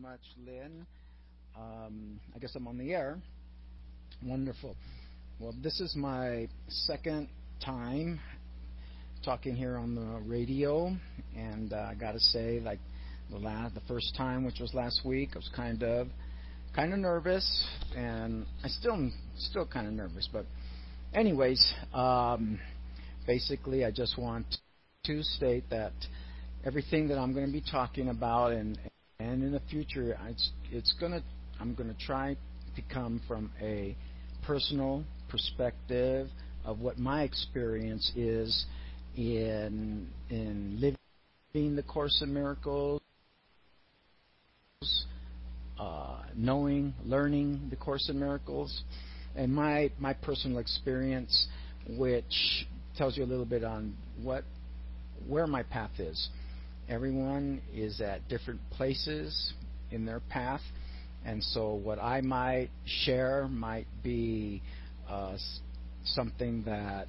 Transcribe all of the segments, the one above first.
much, Lynn. I guess I'm on the air. Wonderful. Well, this is my second time talking here on the radio, and I got to say, like the first time, which was last week, I was kind of nervous, and I still kind of nervous. But anyways, basically, I just want to state that everything that I'm going to be talking about and in the future, I'm gonna try to come from a personal perspective of what my experience is in living the Course in Miracles, learning the Course in Miracles, and my personal experience, which tells you a little bit on where my path is. Everyone is at different places in their path, and so what I might share might be something that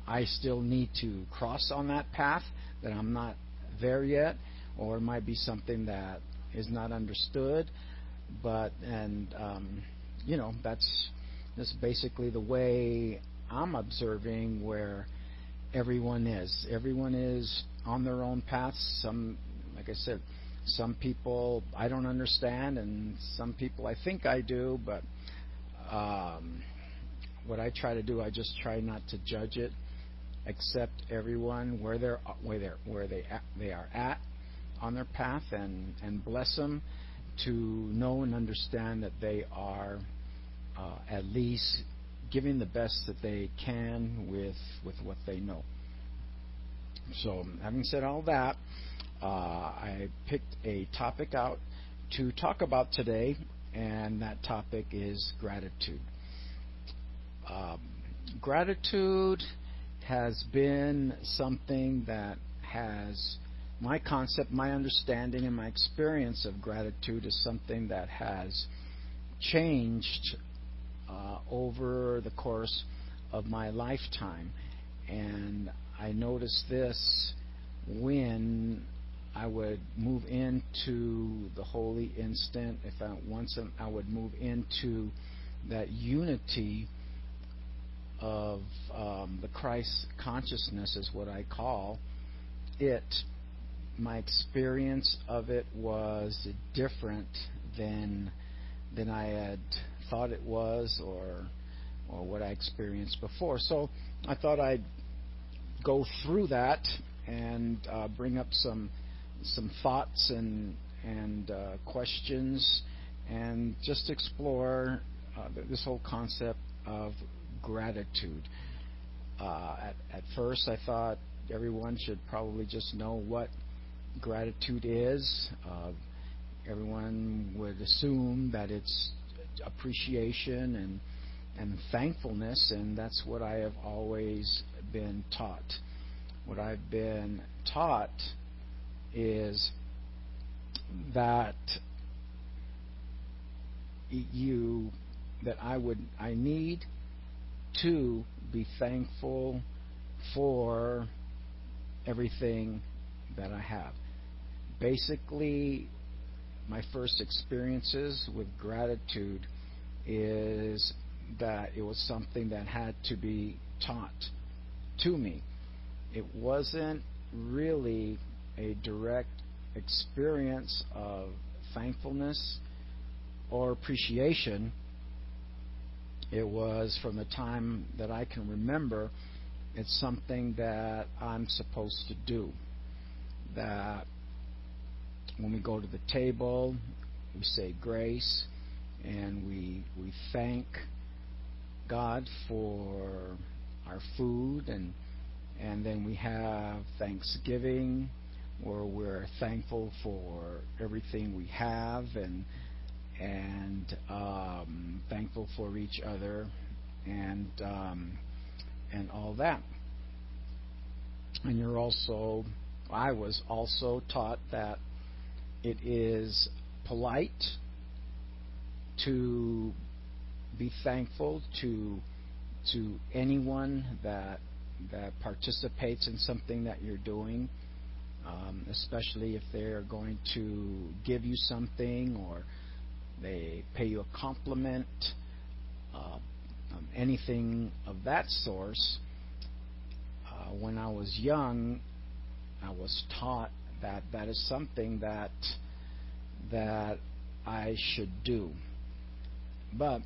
I still need to cross on that path, that I'm not there yet, or it might be something that is not understood. That's basically the way I'm observing where everyone is. Everyone is on their own paths. Like I said, some people I don't understand, and some people I think I do. But what I try to do, I just try not to judge it. Accept everyone where they are at on their path, and bless them to know and understand that they are at least giving the best that they can with what they know. So, having said all that, I picked a topic out to talk about today, and that topic is gratitude. Gratitude has been something that has my concept, my understanding, and my experience of gratitude is something that has changed over the course of my lifetime. And I noticed this when I would move into the holy instant. Once I would move into that unity of the Christ consciousness, is what I call it. My experience of it was different than I had thought it was, or what I experienced before. So I thought I'd go through that and bring up some thoughts and questions, and just explore this whole concept of gratitude. At first, I thought everyone should probably just know what gratitude is. Everyone would assume that it's appreciation and thankfulness, and that's what I have always been taught. What I've been taught is that I need to be thankful for everything that I have. Basically, my first experiences with gratitude is that it was something that had to be taught to me. It wasn't really a direct experience of thankfulness or appreciation. It was, from the time that I can remember, it's something that I'm supposed to do. That when we go to the table, we say grace, and we thank God for our food, and then we have Thanksgiving, where we're thankful for everything we have, and thankful for each other, and all that. And I was also taught that it is polite to be thankful to anyone that participates in something that you're doing. especially if they're going to give you something or they pay you a compliment, uh, anything of that source. When I was young, I was taught that that is something that I should do. But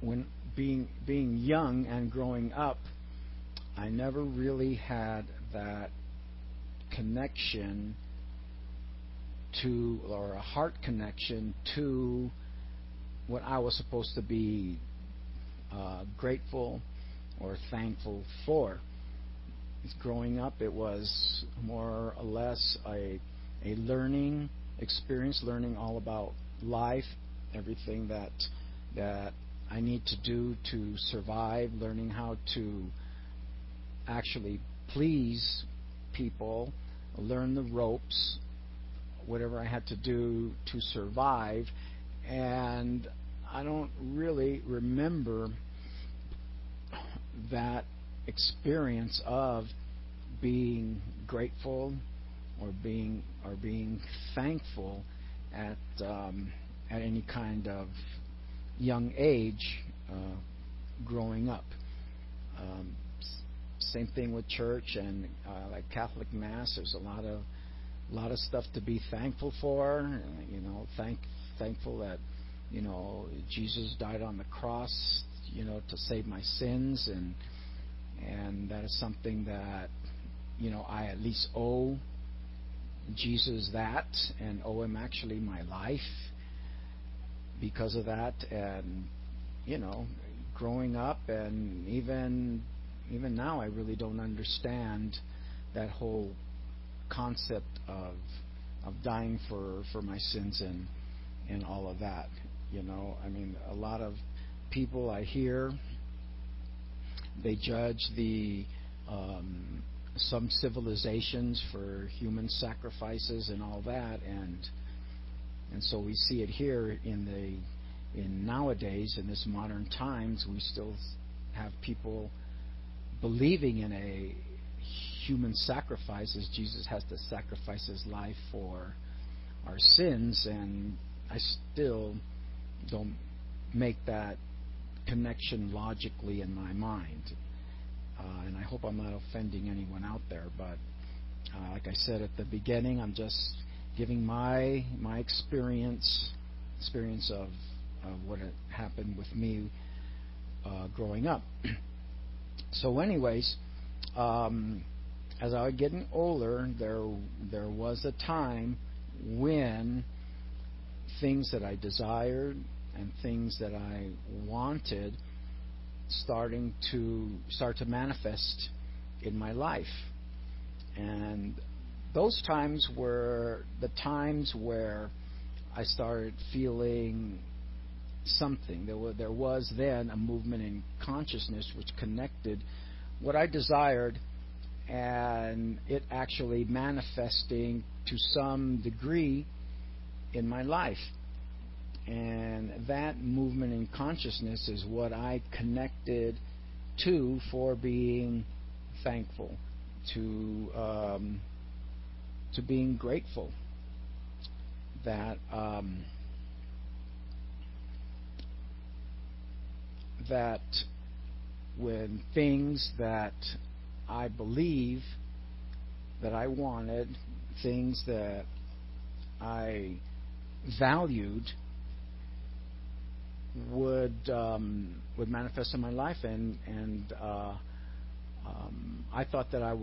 when being young and growing up, I never really had that connection to, or a heart connection to, what I was supposed to be grateful or thankful for. Growing up, it was more or less a learning experience, learning all about life, everything that I need to do to survive, learning how to actually please people, learn the ropes, whatever I had to do to survive. And I don't really remember that experience of being grateful or being thankful at any kind of young age growing up. Um, Same thing with church and like Catholic Mass. There's a lot of stuff to be thankful for. Thankful that Jesus died on the cross, to save my sins, and that is something that I at least owe Jesus that, and owe him actually my life because of that. And growing up, and even now, I really don't understand that whole concept of dying for my sins and all of that. I mean, a lot of people I hear, they judge some civilizations for human sacrifices and all that, and so we see it here in nowadays, in this modern times. We still have people believing in a human sacrifice, as Jesus has to sacrifice his life for our sins, and I still don't make that connection logically in my mind. And I hope I'm not offending anyone out there, but like I said at the beginning, I'm just giving my experience of what had happened with me growing up. So anyways, as I was getting older, there was a time when things that I desired and things that I wanted start to manifest in my life. And those times were the times where I started feeling something. There was then a movement in consciousness which connected what I desired and it actually manifesting to some degree in my life. And that movement in consciousness is what I connected to for being thankful, to being grateful. That when things that I believe that I wanted, things that I valued, would manifest in my life, and I thought that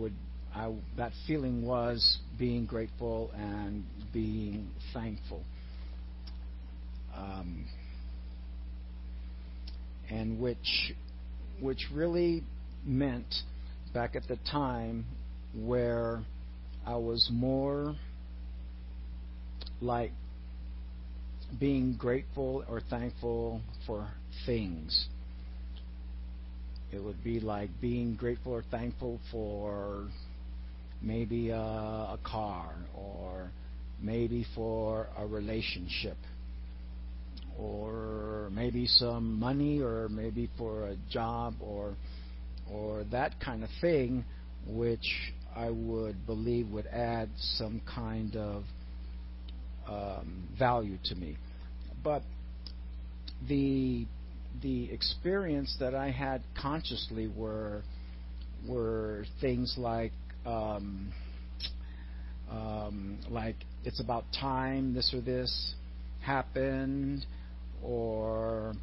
that feeling was being grateful and being thankful, and which really meant back at the time where I was more like being grateful or thankful for things. It would be like being grateful or thankful for maybe a car, or maybe for a relationship, or maybe some money, or maybe for a job, or that kind of thing, which I would believe would add some kind of value to me. But the experience that I had consciously were things like it's about time this or this happened, or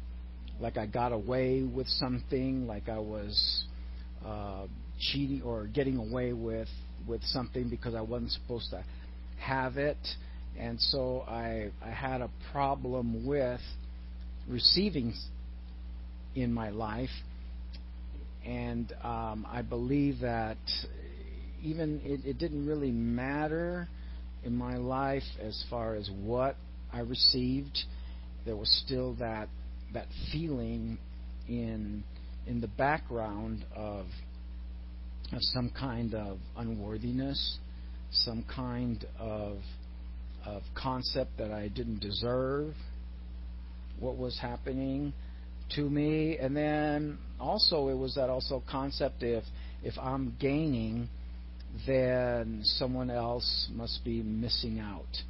like I got away with something, like I was cheating or getting away with something because I wasn't supposed to have it. And so I had a problem with receiving in my life. And I believe that even it didn't really matter in my life as far as what I received. There was still that feeling in the background of some kind of unworthiness, some kind of concept that I didn't deserve what was happening to me. And then also it was that also concept, if I'm gaining, then someone else must be missing out,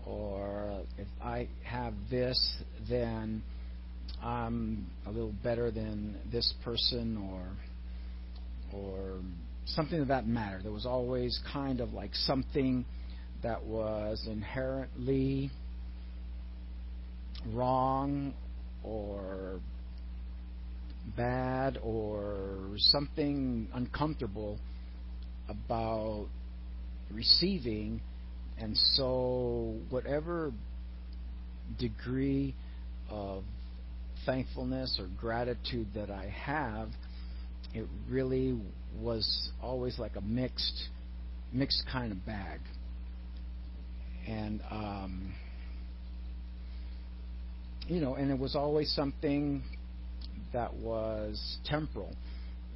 or if I have this, then I'm a little better than this person, or something of that matter. There was always kind of like something that was inherently wrong or bad or something uncomfortable about receiving. And so whatever degree of thankfulness or gratitude that I have, it really was always like a mixed kind of bag. And and it was always something that was temporal.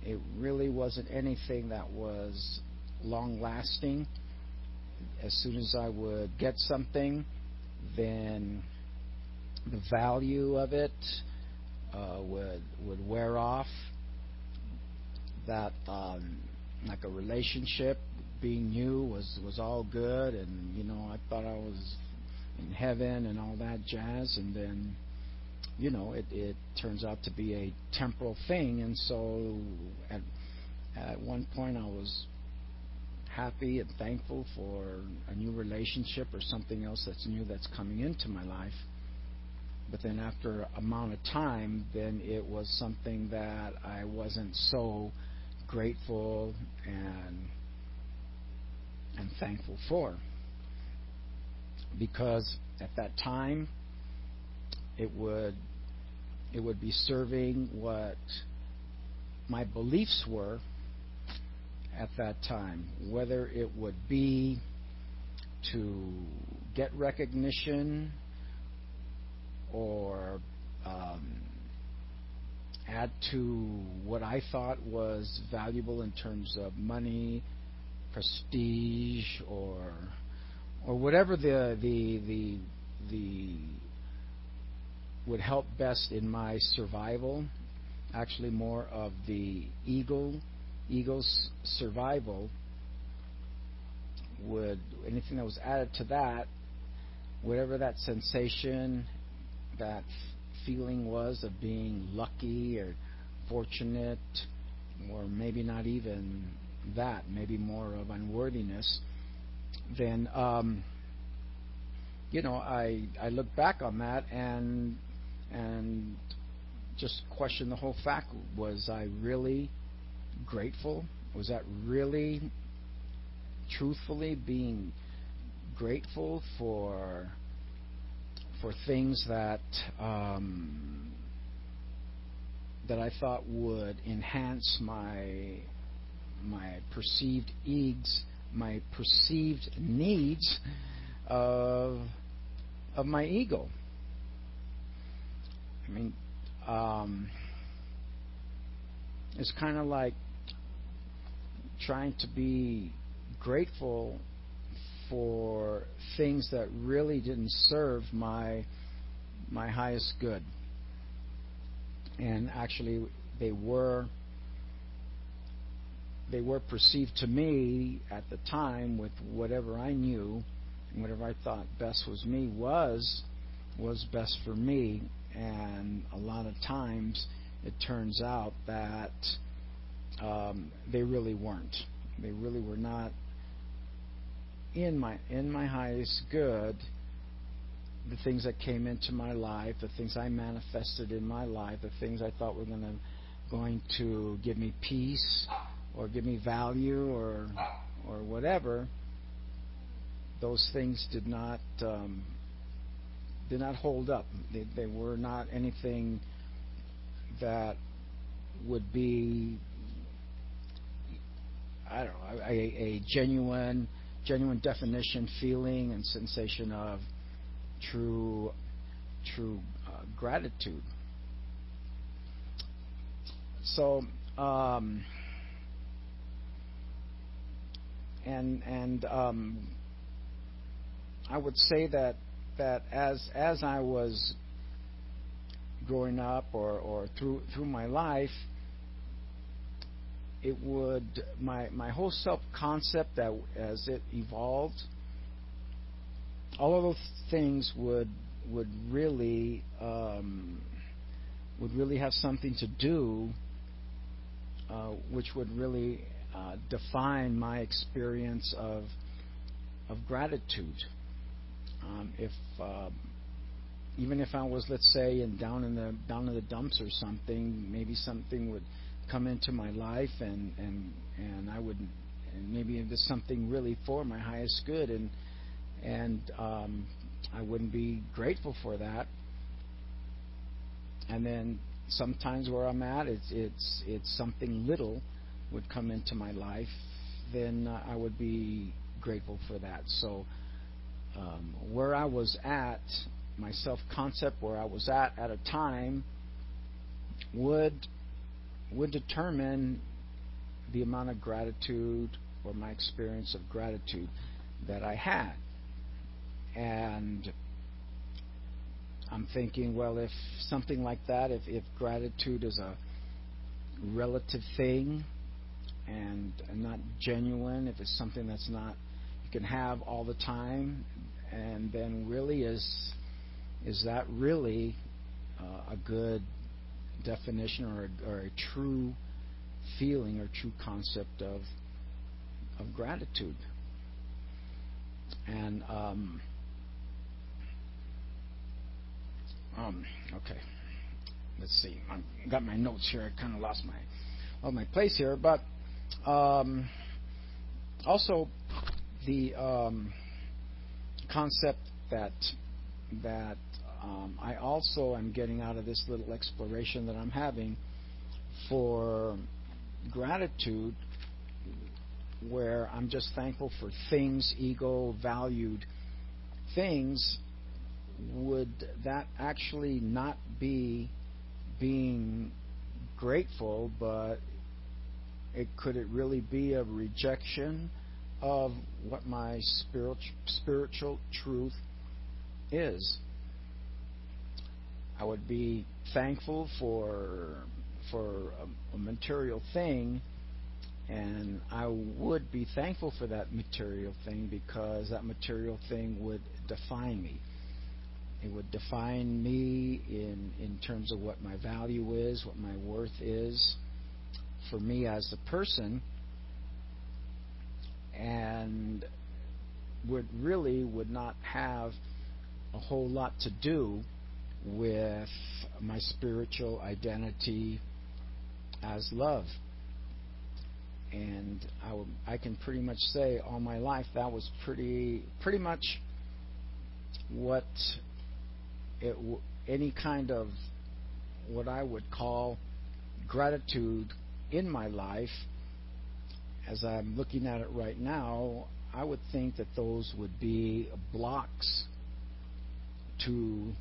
It really wasn't anything that was long lasting. As soon as I would get something, then the value of it would wear off. That like a relationship being new was all good, and I thought I was in heaven and all that jazz, and then it turns out to be a temporal thing. And so at one point I was happy and thankful for a new relationship or something else that's new that's coming into my life. But then after a amount of time, then it was something that I wasn't so grateful and thankful for, because at that time it would be serving what my beliefs were at that time, whether it would be to get recognition or add to what I thought was valuable in terms of money, prestige, or whatever the would help best in my survival. Actually, more of the ego's survival. Would anything that was added to that, whatever that sensation, that feeling was of being lucky or fortunate, or maybe not even that, maybe more of unworthiness, then I look back on that and just question the whole fact. Was I really grateful? Was that really truthfully being grateful for things that that I thought would enhance my perceived my perceived needs of my ego? I mean, it's kind of like trying to be grateful for things that really didn't serve my highest good. And actually they were they were perceived to me at the time with whatever I knew and whatever I thought best was me was best for me. And a lot of times it turns out that they really weren't. They really were not in my highest good. The things that came into my life, the things I manifested in my life, the things I thought were going to give me peace or give me value or whatever, those things did not hold up. They were not anything that would be, I don't know, a genuine definition, feeling, and sensation of true gratitude. So and I would say that as I was growing up or through my life, it would my whole self concept, that as it evolved, all of those things would really have something to do, which would really define my experience of gratitude. If even if I was, let's say, down in the dumps or something, maybe something would come into my life, and I would, and maybe it was something really for my highest good, and I wouldn't be grateful for that. And then sometimes where I'm at, it's something little would come into my life, then I would be grateful for that. So where I was at, my self-concept, where I was at a time, would determine the amount of gratitude or my experience of gratitude that I had. And I'm thinking, well, if something like that, if gratitude is a relative thing and not genuine, if it's something that's not you can have all the time, and then really is that really a good definition or a true feeling or true concept of gratitude? And okay, let's see. I've got my notes here. I kind of lost my place here, but also the concept that I also am getting out of this little exploration that I'm having for gratitude, where I'm just thankful for things, ego valued things. Would that actually not be being grateful, but could it really be a rejection of what my spiritual truth is? I would be thankful for a material thing, and I would be thankful for that material thing because that material thing would define me. It would define me in terms of what my value is, what my worth is for me as a person, and would not have a whole lot to do with my spiritual identity as love. And I can pretty much say all my life that was pretty much what any kind of what I would call gratitude in my life. As I'm looking at it right now, I would think that those would be blocks to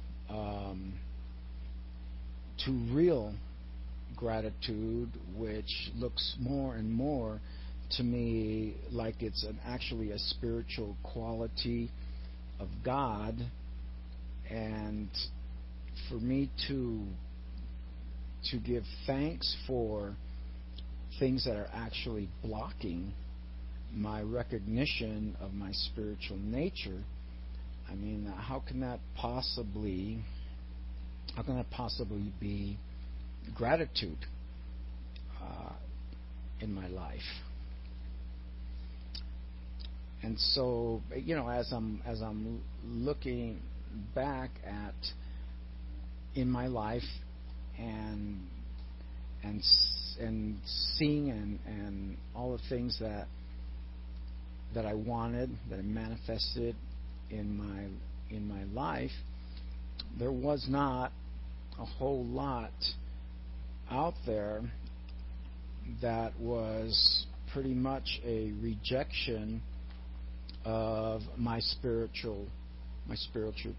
real gratitude, which looks more and more to me like it's actually a spiritual quality of God. And for me to give thanks for things that are actually blocking my recognition of my spiritual nature, I mean, how can that possibly be gratitude uh, in my life? And so, as I'm looking back at in my life and and seeing and all the things that I wanted, that I manifested in my life, there was not a whole lot out there that was pretty much a rejection of my spiritual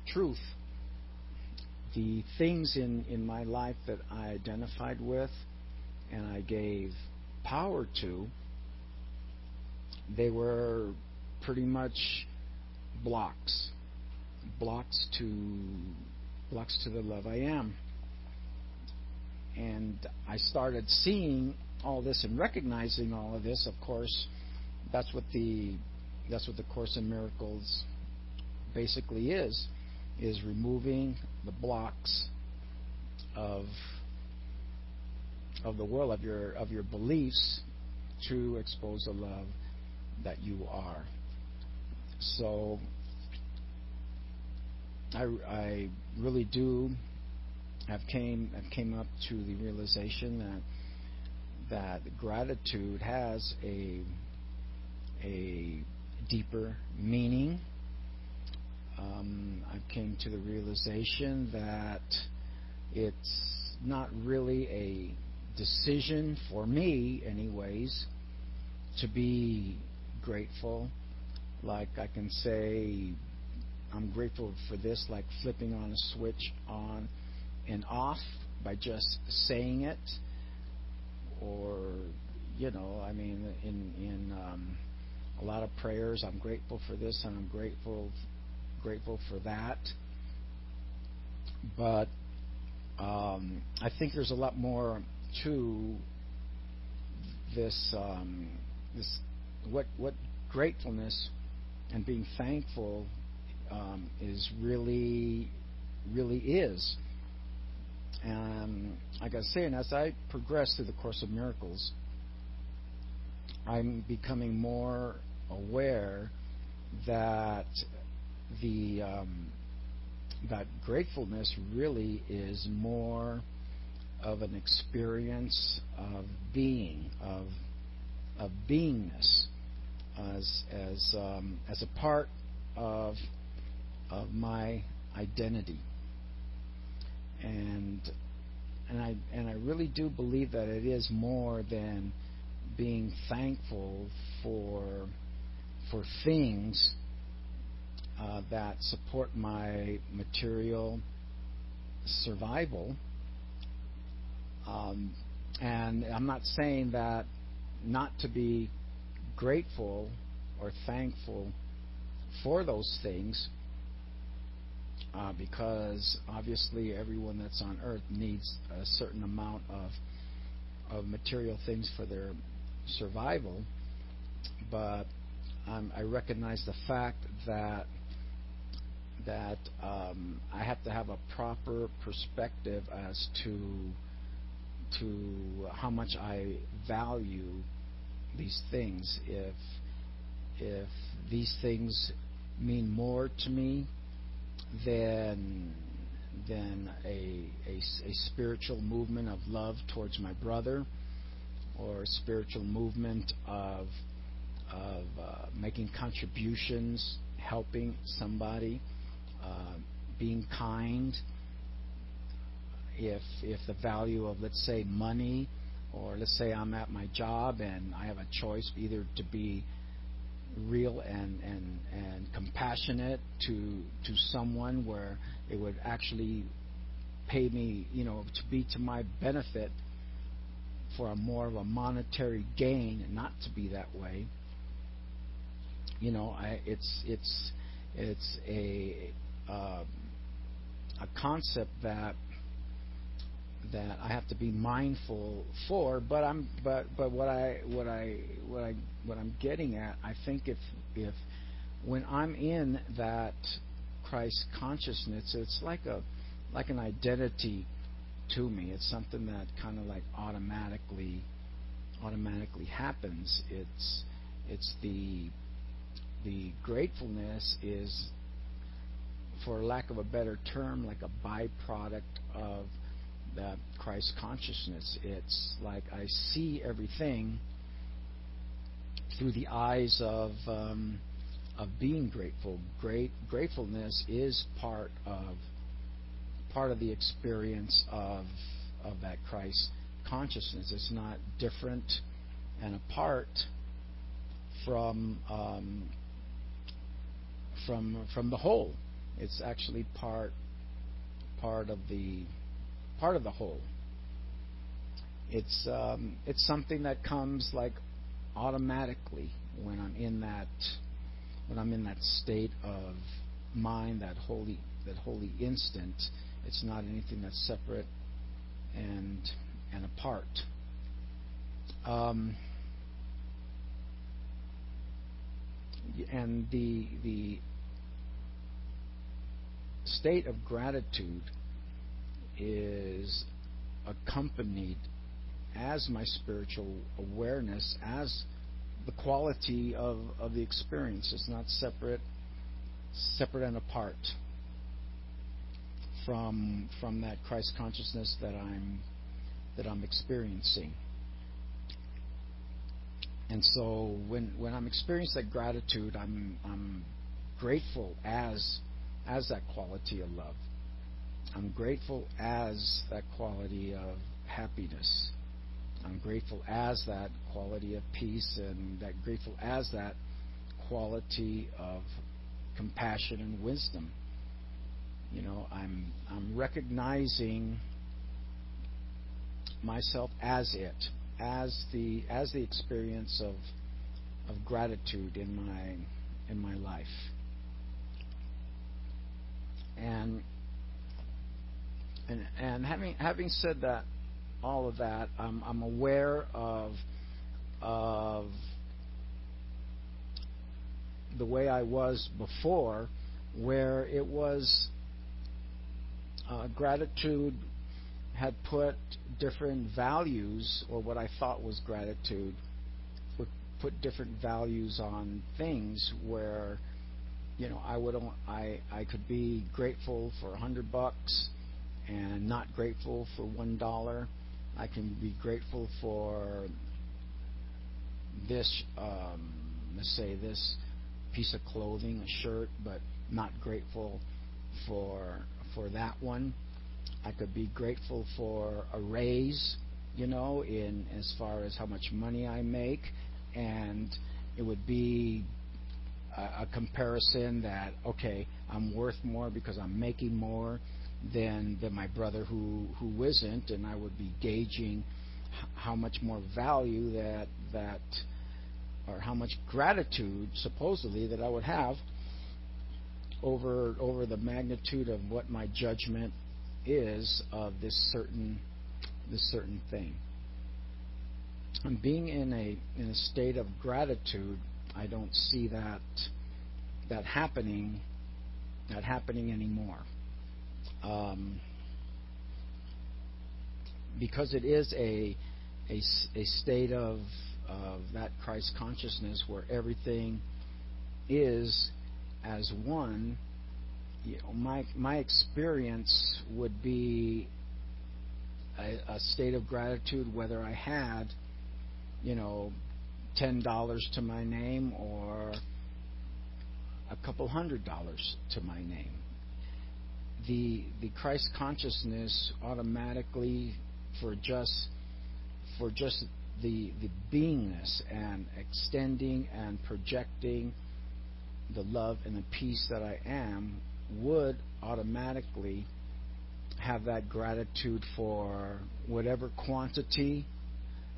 truth. The things in my life that I identified with and I gave power to, they were pretty much blocks to the love I am. And I started seeing all this and recognizing all of this. Of course, that's what the Course in Miracles basically is removing the blocks of the world, of your beliefs, to expose the love that you are. So I really do have came up to the realization that gratitude has a deeper meaning. I came to the realization that it's not really a decision for me, anyways, to be grateful. Like I can say, I'm grateful for this, like flipping on a switch on and off by just saying it, or I mean, in a lot of prayers, I'm grateful for this and I'm grateful for that. But I think there's a lot more to this. What gratefulness and being thankful is really is. And like I was saying, as I progress through the Course of Miracles, I'm becoming more aware that that gratefulness really is more of an experience of being, of beingness, as a part of my identity. And I really do believe that it is more than being thankful for things that support my material survival. And I'm not saying that not to be grateful or thankful for those things, because obviously everyone that's on earth needs a certain amount of material things for their survival. But I recognize the fact that I have to have a proper perspective as to how much I value these things. If these things mean more to me than a spiritual movement of love towards my brother, or a spiritual movement of making contributions, helping somebody, being kind. If the value of, let's say, money, or let's say I'm at my job and I have a choice either to be real and compassionate to someone where it would actually pay me, to be to my benefit for a more of a monetary gain, and not to be that way. It's a concept that that I have to be mindful for. But I'm but what I'm getting at, I think if when I'm in that Christ consciousness, it's like an identity to me. It's something that kind of like automatically happens. It's the gratefulness is, for lack of a better term, like a byproduct of that Christ consciousness. It's like I see everything through the eyes of being grateful. Gratefulness is part of the experience of that Christ consciousness. It's not different and apart from the whole. It's actually part of the whole. It's something that comes like automatically when I'm in that state of mind, that holy instant. It's not anything that's separate and apart. And the state of gratitude is accompanied as my spiritual awareness, as the quality of the experience. It's not separate and apart from that Christ consciousness that I'm experiencing. And so when I'm experiencing that gratitude, I'm grateful as that quality of love. I'm grateful as that quality of happiness. I'm grateful as that quality of peace, and that grateful as that quality of compassion and wisdom. I'm recognizing myself as it, as the experience of gratitude in my life. And having said that, all of that, I'm aware of the way I was before, where it was gratitude had put different values, or what I thought was gratitude, would put different values on things, where I could be grateful for $100 and not grateful for $1. I can be grateful for this, let's say this piece of clothing, a shirt, but not grateful for that one. I could be grateful for a raise, in as far as how much money I make, and it would be a comparison that, okay, I'm worth more because I'm making more than my brother who isn't, and I would be gauging how much more value that or how much gratitude supposedly that I would have over the magnitude of what my judgment is of this certain thing. And being in a state of gratitude, I don't see that happening anymore, because it is a state of that Christ consciousness where everything is as one. My experience would be a state of gratitude whether I had $10 to my name or a couple $100 to my name. The Christ consciousness automatically, for just the beingness and extending and projecting the love and the peace that I am, would automatically have that gratitude for whatever quantity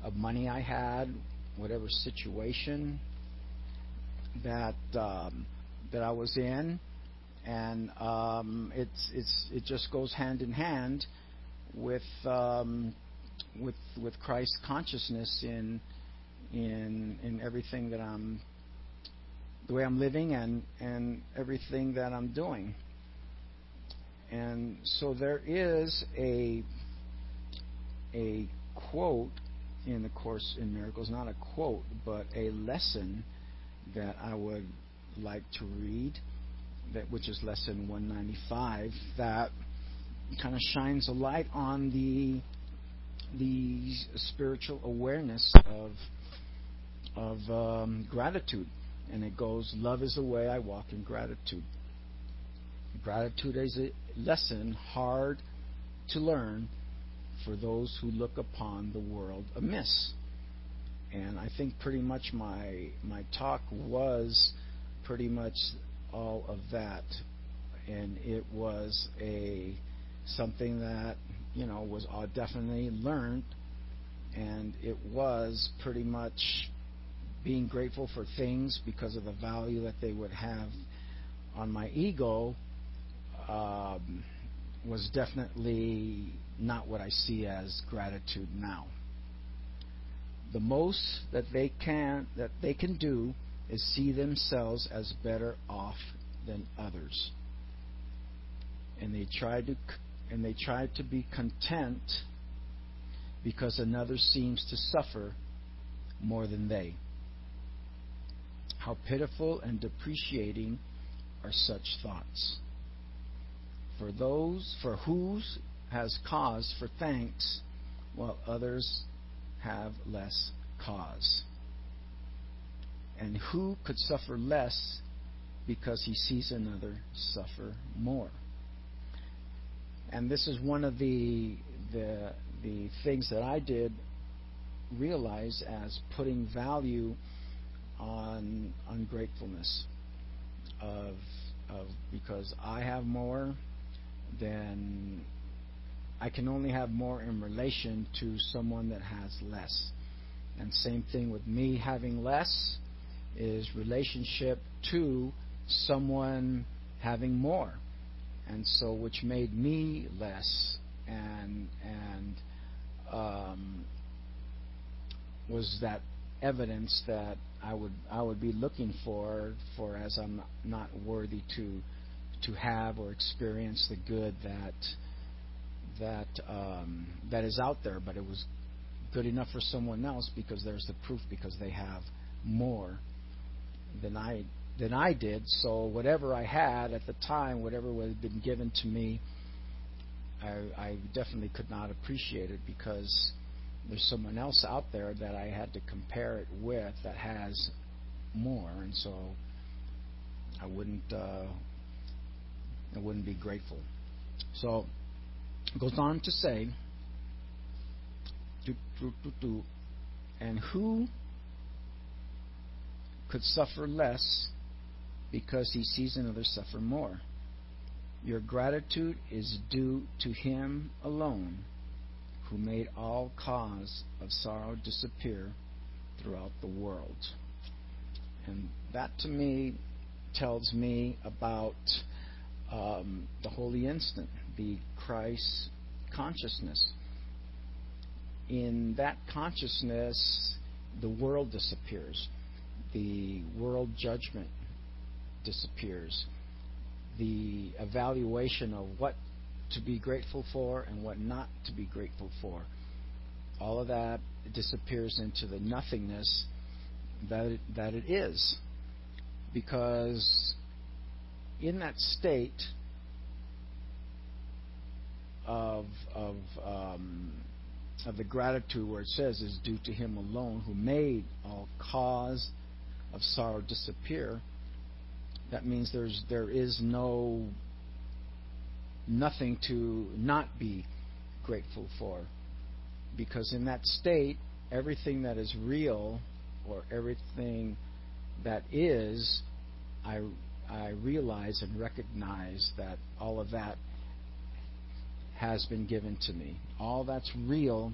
of money I had, whatever situation that I was in, and it just goes hand in hand with with Christ consciousness in everything that I'm the way I'm living and everything that I'm doing. And so there is a quote in the Course in Miracles, not a quote, but a lesson that I would like to read, which is lesson 195, that kind of shines a light on the spiritual awareness of gratitude. And it goes, "Love is the way I walk in gratitude. Gratitude is a lesson hard to learn for those who look upon the world amiss." And I think pretty much my talk was pretty much all of that. And it was something that was definitely learned, and it was pretty much being grateful for things because of the value that they would have on my ego. Was definitely not what I see as gratitude now. The most that they can do is see themselves as better off than others, and they try to be content because another seems to suffer more than they. How pitiful and depreciating are such thoughts. For whose has cause for thanks, while others have less cause. And who could suffer less because he sees another suffer more? And this is one of the things that I did realize as putting value on ungratefulness of because I have more, then I can only have more in relation to someone that has less. And same thing with me having less is relationship to someone having more. And so which made me less and was that evidence that I would be looking for as I'm not worthy to have or experience the good that is out there, but it was good enough for someone else because there's the proof, because they have more than I did. So whatever I had at the time, whatever had been given to me, I definitely could not appreciate it because there's someone else out there that I had to compare it with that has more, and so I wouldn't be grateful. So it goes on to say, and who could suffer less because he sees another suffer more? Your gratitude is due to him alone, who made all cause of sorrow disappear throughout the world. And that to me tells me about the holy instant, the Christ consciousness. In that consciousness, the world disappears. The world judgment disappears. The evaluation of what to be grateful for and what not to be grateful for, all of that disappears into the nothingness that it is. Because in that state of the gratitude, where it says is due to him alone who made all cause of sorrow disappear, that means there is nothing to not be grateful for, because in that state, everything that is real or everything that is, I realize and recognize that all of that has been given to me. All that's real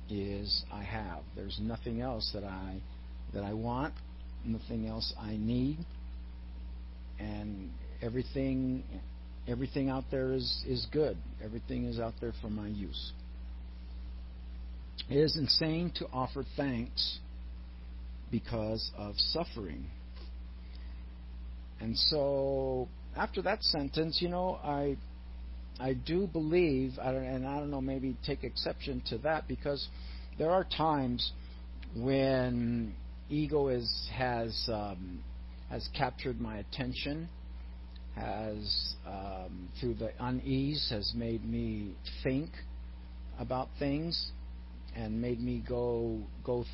is I have. There's nothing else that I want, nothing else I need, and everything everything out there is good. Everything is out there for my use. It is insane to offer thanks because of suffering. And so after that sentence, I do believe, and I don't know, maybe take exception to that, because there are times when ego has captured my attention, has through the unease has made me think about things and made me go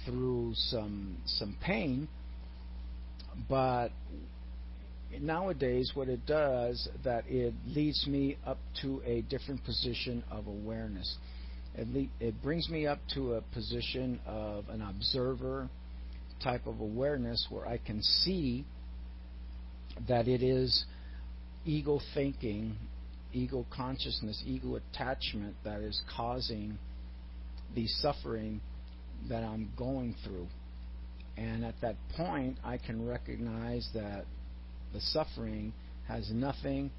through some pain. But nowadays, what it does, that it leads me up to a different position of awareness. It brings me up to a position of an observer type of awareness, where I can see that it is ego thinking, ego consciousness, ego attachment that is causing the suffering that I'm going through. And at that point, I can recognize that the suffering has nothing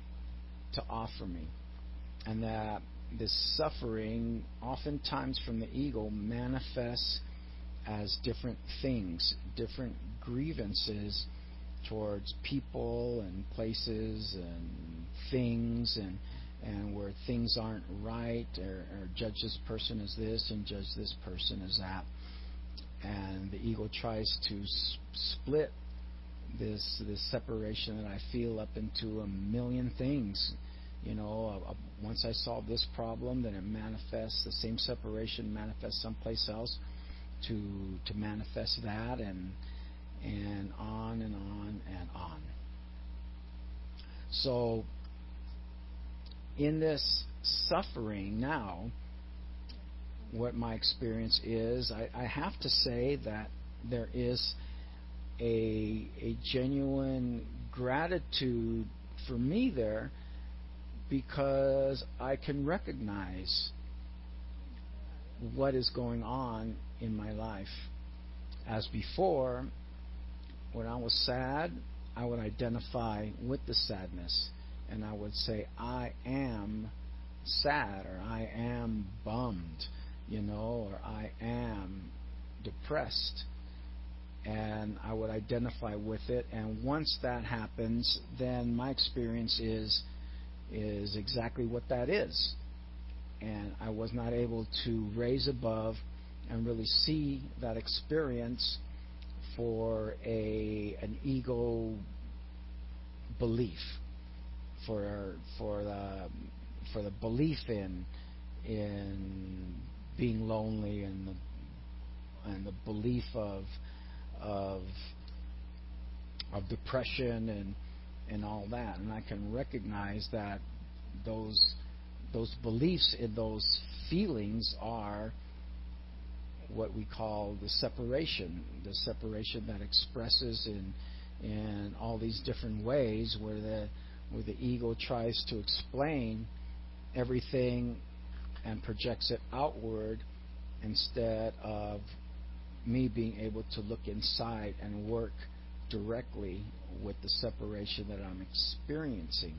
to offer me, and that this suffering, oftentimes from the ego, manifests as different things, different grievances towards people and places and things, and where things aren't right, or judge this person as this and judge this person as that. And the ego tries to split this separation that I feel up into a million things. Once I solve this problem, then it manifests, the same separation manifests someplace else to manifest that, and on and on and on. So in this suffering now, what my experience is, I have to say that there is a genuine gratitude for me there, because I can recognize what is going on in my life. As before, when I was sad, I would identify with the sadness, and I would say, I am sad, or I am bummed, or I am depressed. And I would identify with it. And once that happens, then my experience is exactly what that is. And I was not able to raise above and really see that experience for an ego belief, for the belief in being lonely, and the belief of depression and all that. And I can recognize that those beliefs and those feelings are what we call the separation that expresses in all these different ways, where the ego tries to explain everything and projects it outward, instead of me being able to look inside and work directly with the separation that I'm experiencing.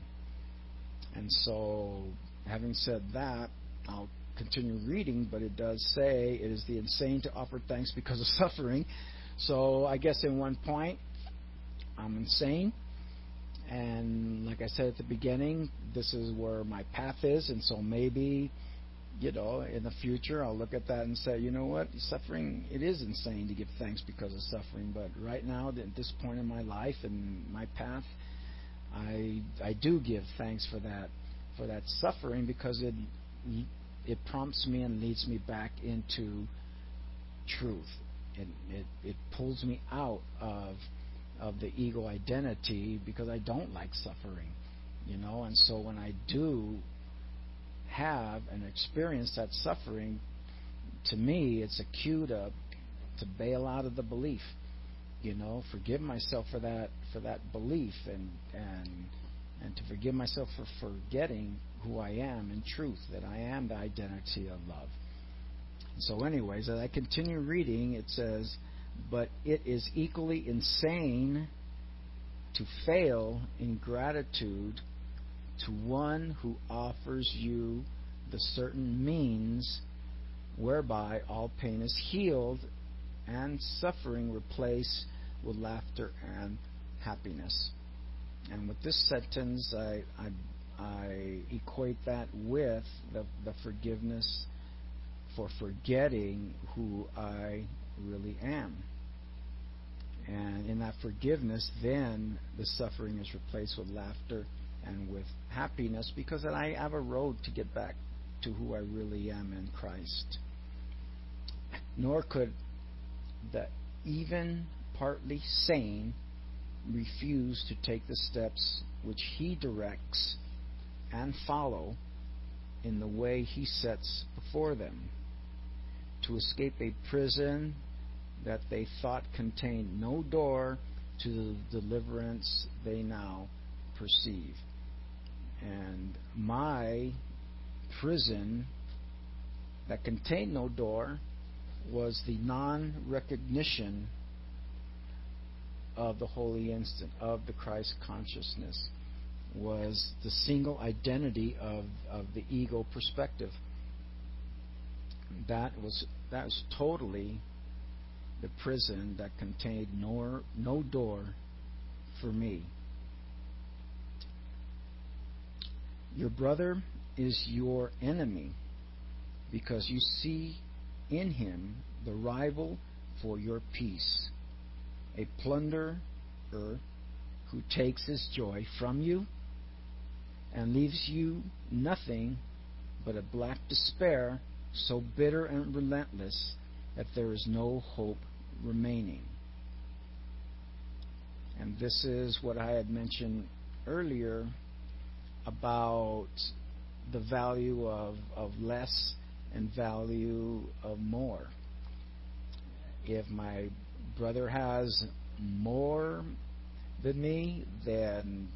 And so, having said that, I'll continue reading, but it does say it is the insane to offer thanks because of suffering. So I guess in one point, I'm insane. And like I said at the beginning, this is where my path is. And so maybe, in the future, I'll look at that and say, you know what, suffering, it is insane to give thanks because of suffering. But right now, at this point in my life and my path, I do give thanks for that suffering, because it prompts me and leads me back into truth. It pulls me out of the ego identity, because I don't like suffering, and so when I do have and experience that suffering, to me it's a cue to bail out of the belief, forgive myself for that belief, and to forgive myself for forgetting who I am in truth, that I am the identity of love. So anyways, as I continue reading, it says, but it is equally insane to fail in gratitude to one who offers you the certain means whereby all pain is healed and suffering replaced with laughter and happiness. And with this sentence, I equate that with the forgiveness for forgetting who I really am. And in that forgiveness, then the suffering is replaced with laughter and with happiness, because then I have a road to get back to who I really am in Christ. Nor could the even partly sane refuse to take the steps which He directs and follow in the way He sets before them, to escape a prison that they thought contained no door to the deliverance they now perceive. And my prison that contained no door was the non-recognition of the holy instant, of the Christ consciousness, was the single identity of the ego perspective. That was totally the prison that contained no door for me. Your brother is your enemy because you see in him the rival for your peace, a plunderer who takes his joy from you and leaves you nothing but a black despair so bitter and relentless that there is no hope remaining. And this is what I had mentioned earlier about the value of less and value of more. If my brother has more than me, then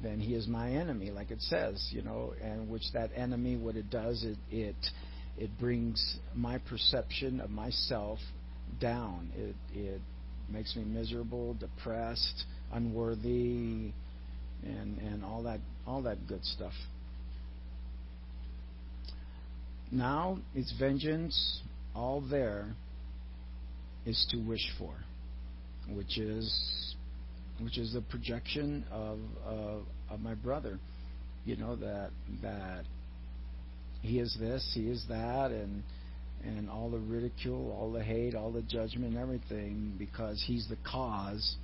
he is my enemy, like it says, and which that enemy, what it does, it brings my perception of myself down. It makes me miserable, depressed, unworthy, and all that good stuff. Now its vengeance, all there is to wish for, which is the projection of my brother. That he is this, he is that, and all the ridicule, all the hate, all the judgment, everything, because he's the cause.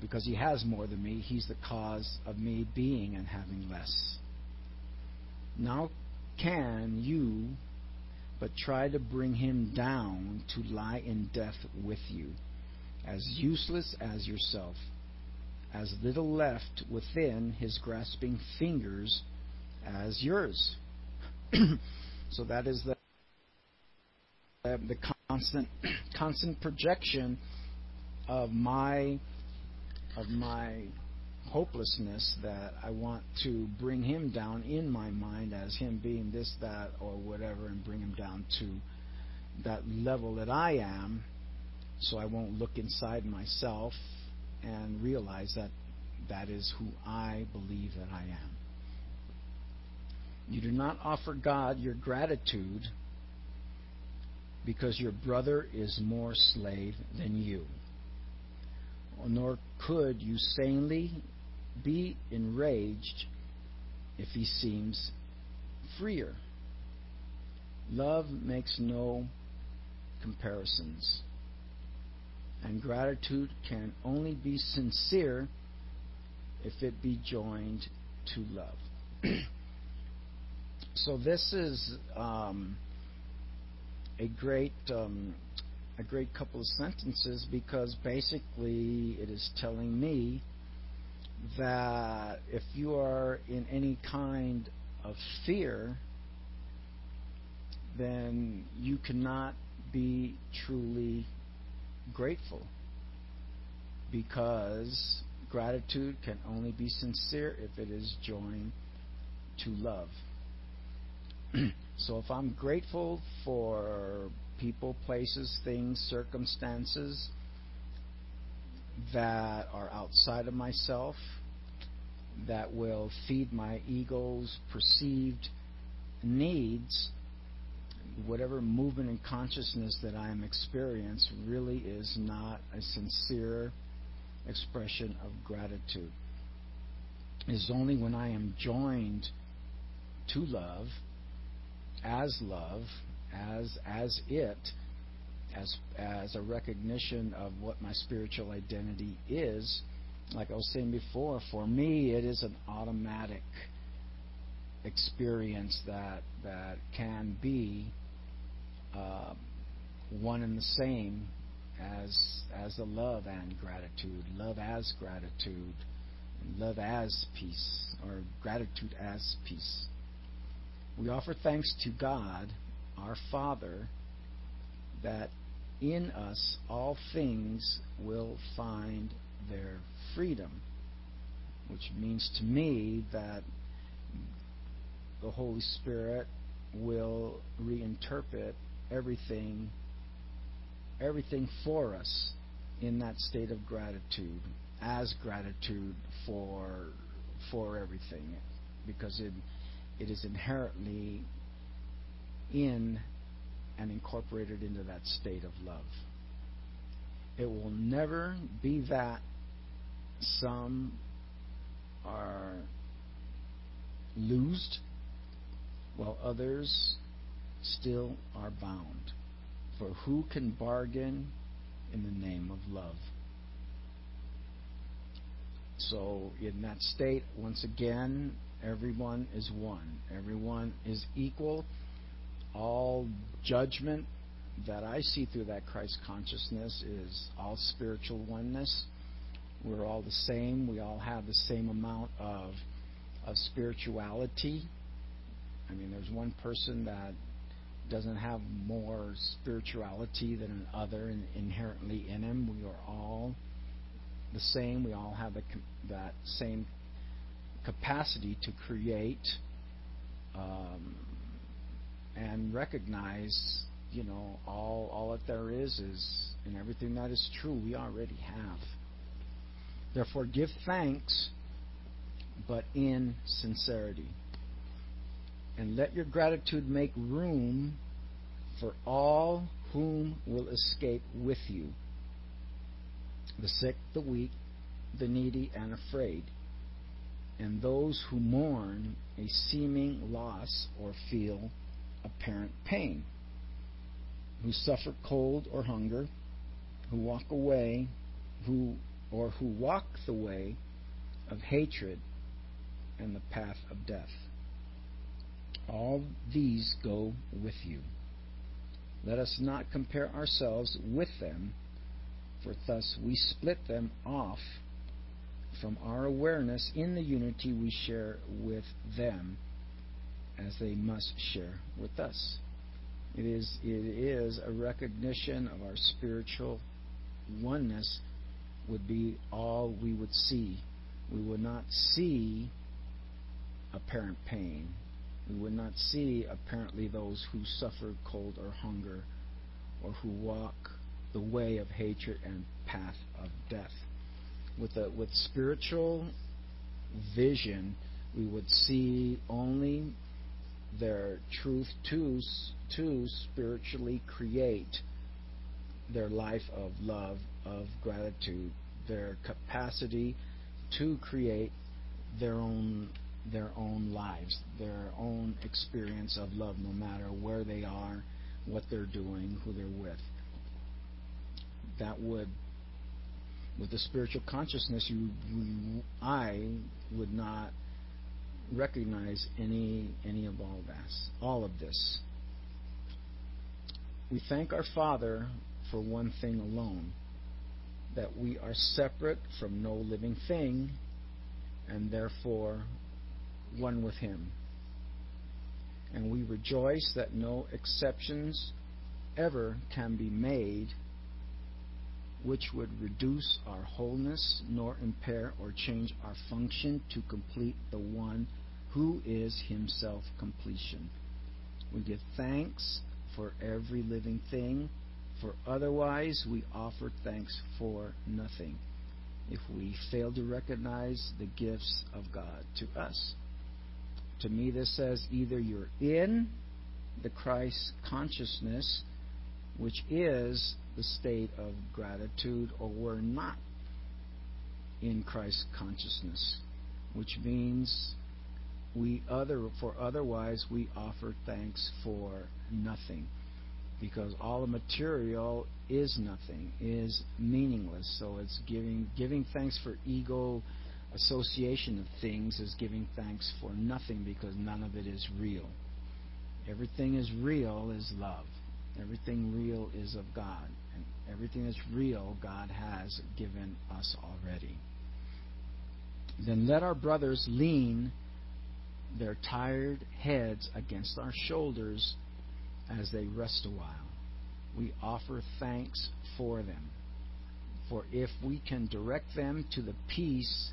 Because he has more than me, he's the cause of me being and having less. Now can you but try to bring him down to lie in death with you, as useless as yourself, as little left within his grasping fingers as yours. So that is the constant projection of my hopelessness, that I want to bring him down in my mind as him being this, that, or whatever, and bring him down to that level that I am, so I won't look inside myself and realize that is who I believe that I am. You do not offer God your gratitude because your brother is more slave than you, nor could you sanely be enraged if he seems freer. Love makes no comparisons, and gratitude can only be sincere if it be joined to love. So this is a great couple of sentences, because basically it is telling me that if you are in any kind of fear, then you cannot be truly grateful, because gratitude can only be sincere if it is joined to love. So if I'm grateful for people, places, things, circumstances that are outside of myself, that will feed my ego's perceived needs, whatever movement in consciousness that I am experiencing really is not a sincere expression of gratitude. It is only when I am joined to love, as it, as a recognition of what my spiritual identity is. Like I was saying before, for me it is an automatic experience that can be one and the same as the love and gratitude, love as gratitude, love as peace, or gratitude as peace. We offer thanks to God, our Father, that in us all things will find their freedom, which means to me that the Holy Spirit will reinterpret everything for us in that state of gratitude, as gratitude for everything, because it is inherently in and incorporated into that state of love. It will never be that some are loosed while others still are bound. For who can bargain in the name of love? So in that state, once again, everyone is one. Everyone is equal. All judgment that I see through that Christ consciousness is all spiritual oneness. We're all the same. We all have the same amount of spirituality. I mean, there's one person that doesn't have more spirituality than another inherently in him. We are all the same. We all have that same capacity to create and recognize, all that there is, and everything that is true we already have. Therefore, give thanks, but in sincerity. And let your gratitude make room for all whom will escape with you: the sick, the weak, the needy, and afraid, and those who mourn a seeming loss or feel apparent pain, who suffer cold or hunger, who walk the way of hatred and the path of death. All these go with you. Let us not compare ourselves with them, for thus we split them off from our awareness in the unity we share with them, as they must share with us. It is a recognition of our spiritual oneness would be all we would see. We would not see apparent pain. We would not see apparently those who suffer cold or hunger, or who walk the way of hatred and path of death. With spiritual vision, we would see only their truth to spiritually create their life of love, of gratitude, their capacity to create their own lives, their own experience of love, no matter where they are, what they're doing, who they're with. That would, with the spiritual consciousness, I would not recognize any of all of this. We thank our Father for one thing alone: that we are separate from no living thing, and therefore one with Him. And we rejoice that no exceptions ever can be made which would reduce our wholeness, nor impair or change our function to complete the one who is Himself completion. We give thanks for every living thing, for otherwise we offer thanks for nothing. if we fail to recognize the gifts of God to us. To me, this says either you're in the Christ consciousness, which is the state of gratitude, or we're not in Christ consciousness, which means otherwise we offer thanks for nothing, because all the material is nothing, is meaningless. So it's giving thanks for ego association of things is giving thanks for nothing, because none of it is real. Everything is real is love. Everything real is of God. And everything that's real, God has given us already. Then let our brothers lean their tired heads against our shoulders as they rest a while. We offer thanks for them. For if we can direct them to the peace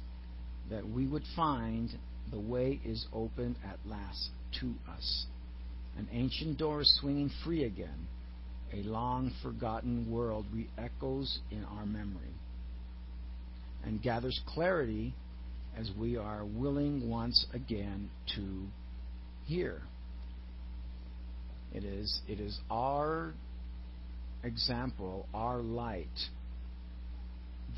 that we would find, the way is open at last to us. An ancient door is swinging free again. A long-forgotten world re-echoes in our memory and gathers clarity as we are willing once again to hear. It is our example, our light,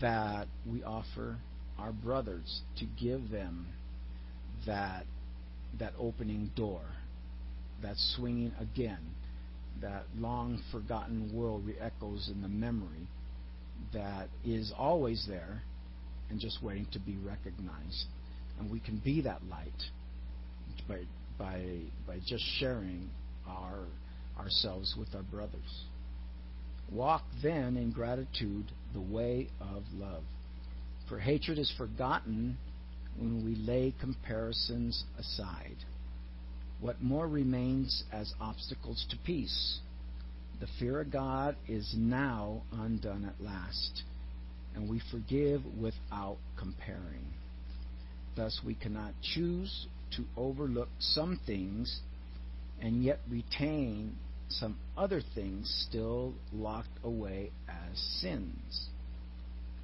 that we offer our brothers, to give them that opening door, that swinging again, that long forgotten world re-echoes in the memory that is always there and just waiting to be recognized. And we can be that light by just sharing ourselves with our brothers. Walk then in gratitude the way of love. For hatred is forgotten when we lay comparisons aside. What more remains as obstacles to peace? The fear of God is now undone at last, and we forgive without comparing. Thus we cannot choose to overlook some things and yet retain some other things still locked away as sins.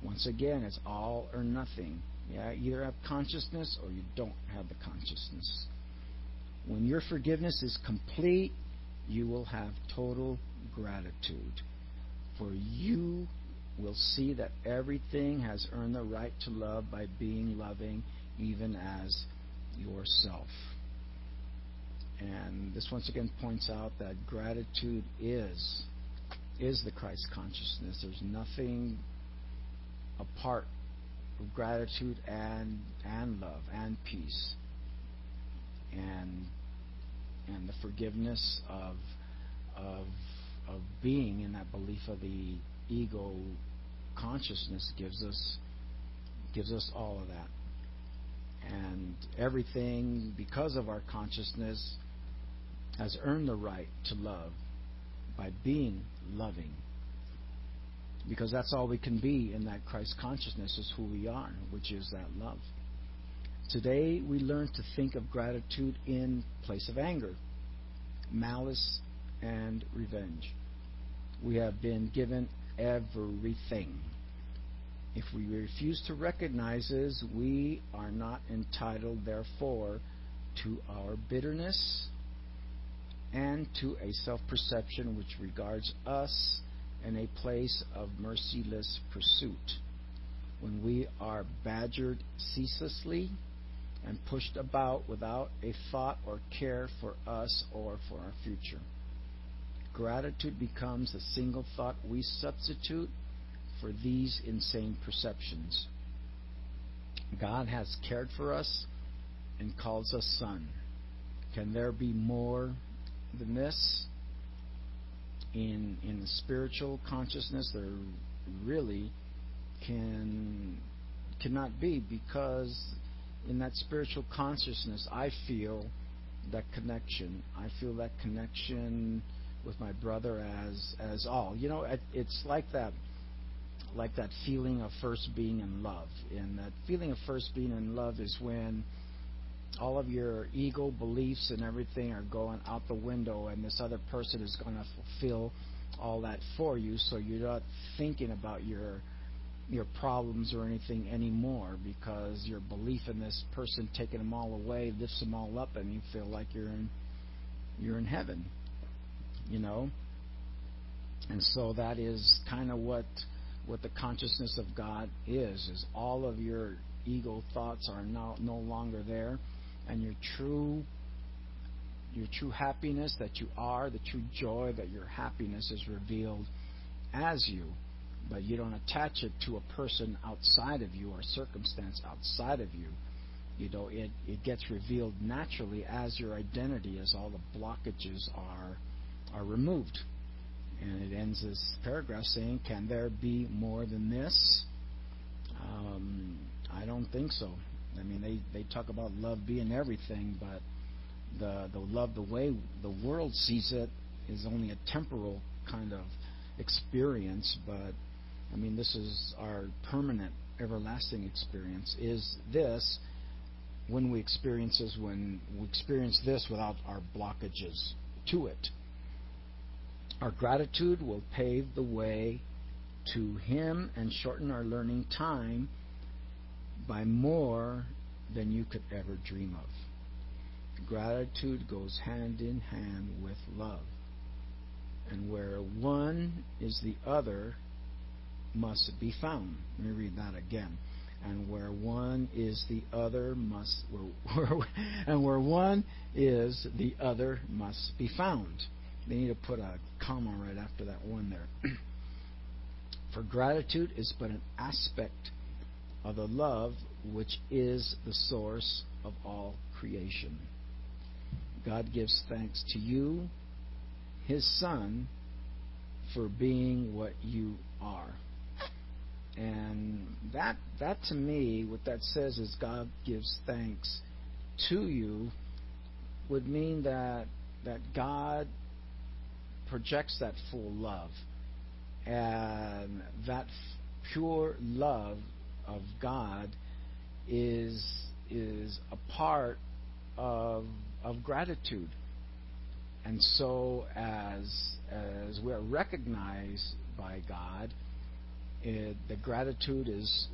Once again, it's all or nothing. Yeah, either have consciousness or you don't have the consciousness. When your forgiveness is complete, you will have total gratitude. For you will see that everything has earned the right to love by being loving, even as yourself. And this once again points out that gratitude is the Christ consciousness. There's nothing apart of gratitude and love and peace and the forgiveness of being in that belief of the ego consciousness gives us all of that. And everything, because of our consciousness, has earned the right to love by being loving. Because that's all we can be in that Christ consciousness, is who we are, which is that love. Today we learn to think of gratitude in place of anger, malice, and revenge. We have been given everything. If we refuse to recognize this, we are not entitled, therefore, to our bitterness and to a self-perception which regards us in a place of merciless pursuit. When we are badgered ceaselessly and pushed about without a thought or care for us or for our future, gratitude becomes the single thought we substitute for these insane perceptions. God has cared for us and calls us son. Can there be more than this? In the spiritual consciousness, there really cannot be, because in that spiritual consciousness I feel that connection. I feel that connection with my brother as all. You know, it's like that feeling of first being in love. And that feeling of first being in love is when all of your ego beliefs and everything are going out the window, and this other person is going to fulfill all that for you, so you're not thinking about your your problems or anything anymore, because your belief in this person taking them all away lifts them all up, and you feel like you're in heaven, you know. And so that is kind of what the consciousness of God is all of your ego thoughts are no longer there, and your true happiness that you are, the true joy that your happiness is revealed as you. But you don't attach it to a person outside of you or circumstance outside of you. You know, it gets revealed naturally as your identity, as all the blockages are removed. And it ends this paragraph saying, can there be more than this? I don't think so. I mean, they talk about love being everything, but the love, the way the world sees it, is only a temporal kind of experience. But I mean, this is our permanent, everlasting experience. Is this when we experience this without our blockages to it? Our gratitude will pave the way to Him and shorten our learning time by more than you could ever dream of. Gratitude goes hand in hand with love. And where one is, the other must be found. Let me read that again. And where one is, the other must and where one is, the other must be found. They need to put a comma right after that one there. For gratitude is but an aspect of the love which is the source of all creation. God gives thanks to you, His Son, for being what you are. And that to me, what that says is God gives thanks to you, would mean that God projects that full love, and that pure love of God is a part of gratitude. And so as we are recognized by God, the gratitude is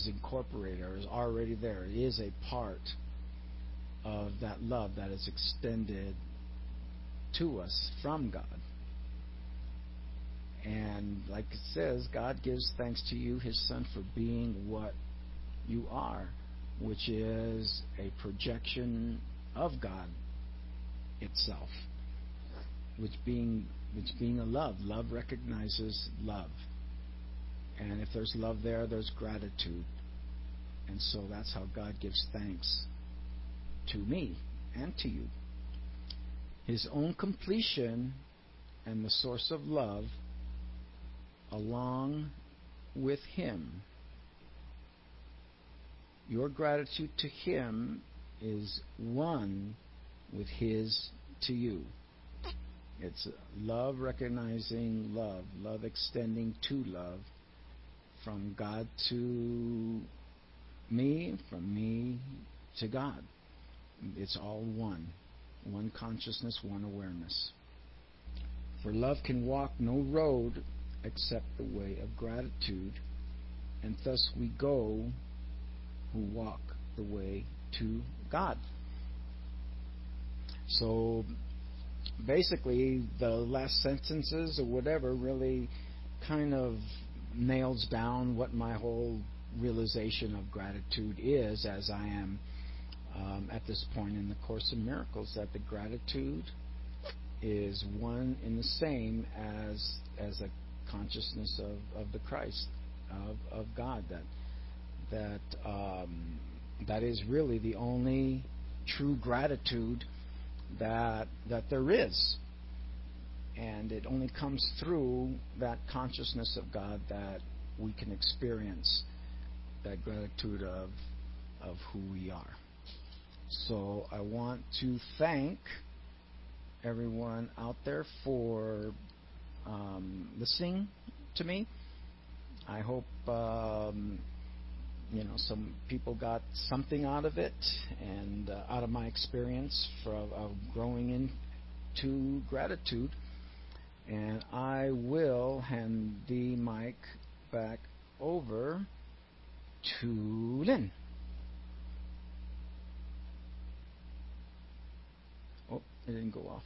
incorporated, or is already there. It is a part of that love that is extended to us from God. And like it says, God gives thanks to you, His Son, for being what you are, which is a projection of God itself, which being a love. Love recognizes love. And if there's love there, there's gratitude. And so that's how God gives thanks to me and to you. His own completion and the source of love, along with Him. Your gratitude to Him is one with His to you. It's love recognizing love, love extending to love, from God to me, from me to God. It's all one. One consciousness, one awareness. For love can walk no road except the way of gratitude, and thus we go who walk the way to God. So basically, the last sentences or whatever really kind of nails down what my whole realization of gratitude is, as I am at this point in the Course in Miracles, that the gratitude is one and the same as a consciousness of the Christ, of God, that is really the only true gratitude that there is. And it only comes through that consciousness of God that we can experience that gratitude of who we are. So I want to thank everyone out there for listening to me. I hope some people got something out of it, and out of my experience of growing into gratitude. And I will hand the mic back over to Lynn. Oh, it didn't go off.